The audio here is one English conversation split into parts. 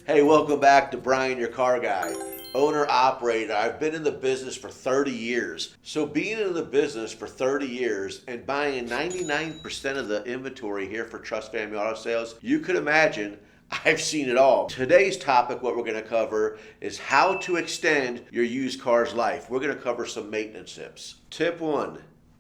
Hey, welcome back to Brian Your Car Guy. Owner operator. I've been in the business for 30 years. So being in the business for 30 years and buying 99% of the inventory here for Trust Family Auto Sales, you could imagine I've seen it all. Today's topic, what we're going to cover is how to extend your used car's life. We're going to cover some maintenance tips. Tip 1.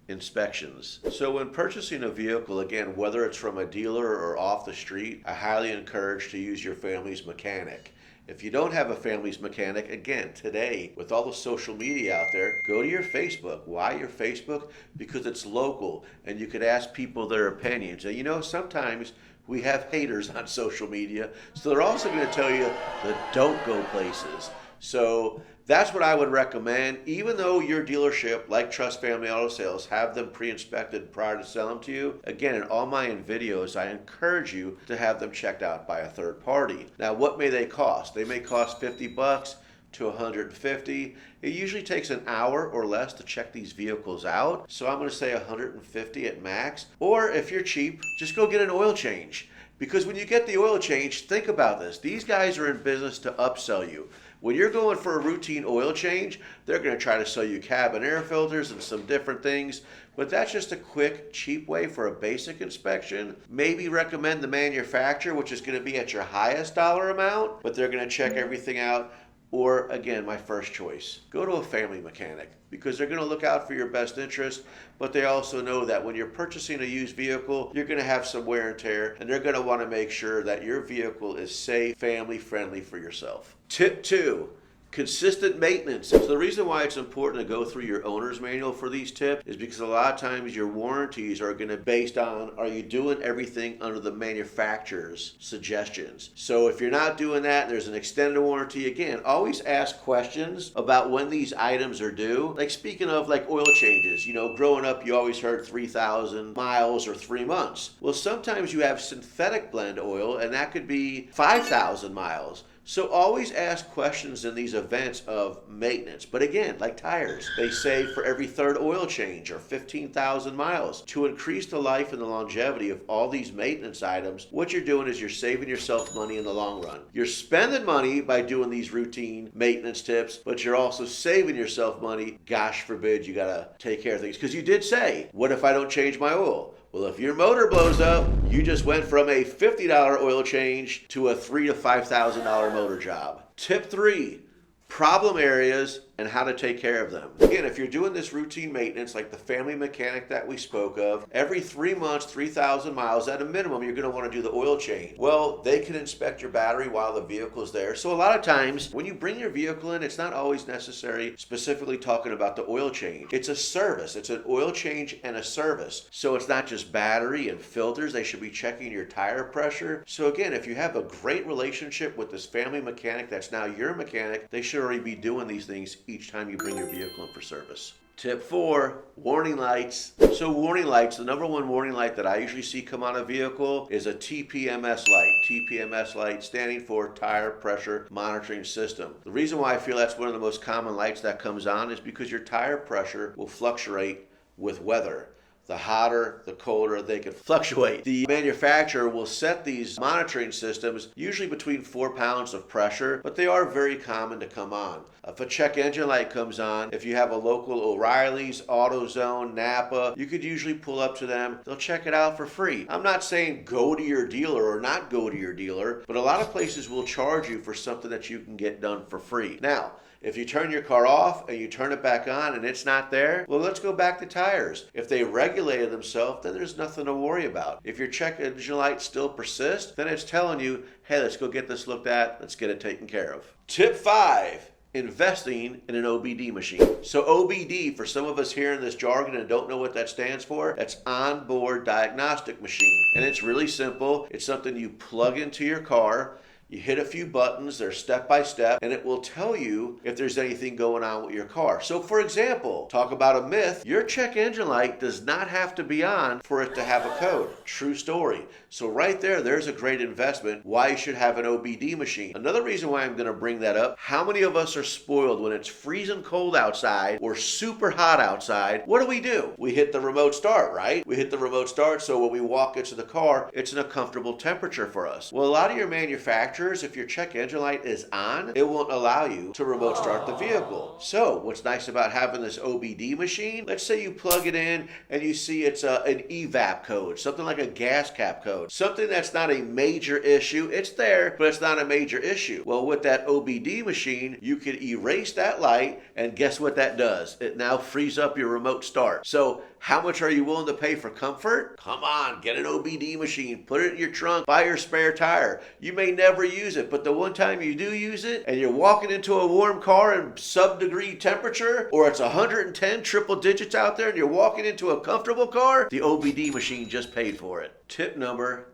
Inspections. So when purchasing a vehicle, again, whether it's from a dealer or off the street, I highly encourage to use your family's mechanic. If you don't have a family's mechanic, again, today, with all the social media out there, go to your Facebook. Why your Facebook? Because it's local and you could ask people their opinions. And you know, sometimes we have haters on social media, so they're also going to tell you that don't go places. So that's what I would recommend. Even though your dealership, like Trust Family Auto Sales, have them pre-inspected prior to selling them to you, again, in all my videos, I encourage you to have them checked out by a third party. Now, what may they cost? They may cost $50 to $150. It usually takes an hour or less to check these vehicles out. So I'm going to say $150 at max. Or if you're cheap, just go get an oil change. Because when you get the oil change, think about this. These guys are in business to upsell you. When you're going for a routine oil change, they're going to try to sell you cabin air filters and some different things. But that's just a quick, cheap way for a basic inspection. Maybe recommend the manufacturer, which is going to be at your highest dollar amount, but they're going to check everything out. Or again, my first choice, go to a family mechanic because they're going to look out for your best interest, but they also know that when you're purchasing a used vehicle, you're going to have some wear and tear, and they're going to want to make sure that your vehicle is safe, family friendly for yourself. Tip 2. Consistent maintenance. So the reason why it's important to go through your owner's manual for these tips is because a lot of times your warranties are going to be based on, are you doing everything under the manufacturer's suggestions? So if you're not doing that, there's an extended warranty. Again, always ask questions about when these items are due. Like speaking of like oil changes, you know, growing up you always heard 3,000 miles or 3 months. Well, sometimes you have synthetic blend oil and that could be 5,000 miles. So always ask questions in these events of maintenance. But again, like tires, they say for every third oil change or 15,000 miles. To increase the life and the longevity of all these maintenance items, what you're doing is you're saving yourself money in the long run. You're spending money by doing these routine maintenance tips, but you're also saving yourself money. Gosh forbid you gotta take care of things. Because you did say, what if I don't change my oil? Well, if your motor blows up, you just went from a $50 oil change to a $3,000 to $5,000 motor job. Tip 3, problem areas and how to take care of them. Again, if you're doing this routine maintenance like the family mechanic that we spoke of, every 3 months, 3,000 miles at a minimum, you're going to want to do the oil change. Well, they can inspect your battery while the vehicle is there. So a lot of times when you bring your vehicle in, it's not always necessary specifically talking about the oil change. It's a service. It's an oil change and a service. So it's not just battery and filters. They should be checking your tire pressure. So again, if you have a great relationship with this family mechanic that's now your mechanic, they should already be doing these things each time you bring your vehicle in for service. Tip 4, warning lights. So warning lights, the number one warning light that I usually see come on a vehicle is a TPMS light. TPMS light standing for Tire Pressure Monitoring System. The reason why I feel that's one of the most common lights that comes on is because your tire pressure will fluctuate with weather. The hotter, the colder, they can fluctuate. The manufacturer will set these monitoring systems usually between 4 pounds of pressure, but they are very common to come on. If a check engine light comes on, if you have a local O'Reilly's, AutoZone, Napa, you could usually pull up to them. They'll check it out for free. I'm not saying go to your dealer or not go to your dealer, but a lot of places will charge you for something that you can get done for free. Now, if you turn your car off and you turn it back on and it's not there, well, let's go back to tires. If they regulated themselves, then there's nothing to worry about. If your check engine light still persists, then it's telling you, hey, let's go get this looked at. Let's get it taken care of. Tip 5. Investing in an OBD machine. So OBD, for some of us hearing this jargon and don't know what that stands for, that's onboard diagnostic machine. And it's really simple. It's something you plug into your car. You hit a few buttons, they're step by step, and it will tell you if there's anything going on with your car. So for example, talk about a myth, your check engine light does not have to be on for it to have a code. True story. So right there, there's a great investment why you should have an OBD machine. Another reason why I'm going to bring that up, how many of us are spoiled when it's freezing cold outside or super hot outside? What do? We hit the remote start, right? We hit the remote start so when we walk into the car, it's in a comfortable temperature for us. Well, a lot of your manufacturers manufacturers, if your check engine light is on, it won't allow you to remote start the vehicle. So what's nice about having this OBD machine, let's say you plug it in and you see it's an evap code, something like a gas cap code, something that's not a major issue. It's there, but it's not a major issue. Well, with that OBD machine, you can erase that light, and guess what that does? It now frees up your remote start. So how much are you willing to pay for comfort? Come on, get an OBD machine, put it in your trunk, buy your spare tire. You may never use it, but the one time you do use it and you're walking into a warm car in sub-degree temperature, or it's 110 triple digits out there and you're walking into a comfortable car, the OBD machine just paid for it. Tip number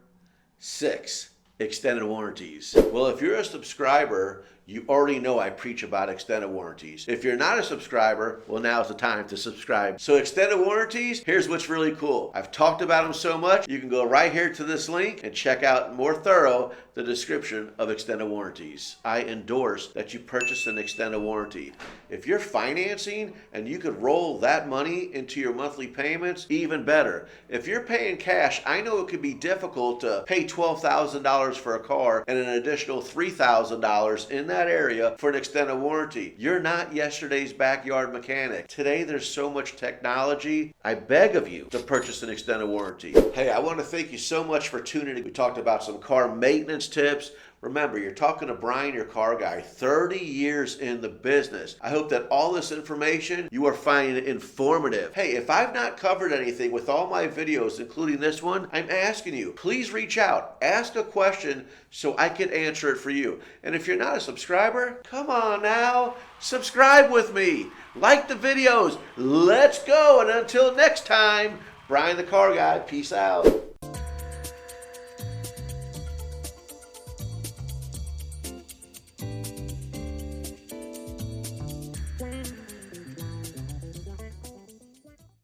6, extended warranties. Well, if you're a subscriber, you already know I preach about extended warranties. If you're not a subscriber, well, now's the time to subscribe. So extended warranties, here's what's really cool. I've talked about them so much, you can go right here to this link and check out more thorough the description of extended warranties. I endorse that you purchase an extended warranty. If you're financing and you could roll that money into your monthly payments, even better. If you're paying cash, I know it could be difficult to pay $12,000 for a car and an additional $3,000 in that area for an extended warranty. You're not yesterday's backyard mechanic. Today there's so much technology. I beg of you to purchase an extended warranty. Hey, I want to thank you so much for tuning in. We talked about some car maintenance tips. Remember, you're talking to Brian, your car guy, 30 years in the business. I hope that all this information you are finding informative. Hey, if I've not covered anything with all my videos, including this one, I'm asking you, please reach out, ask a question so I can answer it for you. And if you're not a subscriber, come on now, subscribe with me, like the videos, let's go. And until next time, Brian the Car Guy, peace out.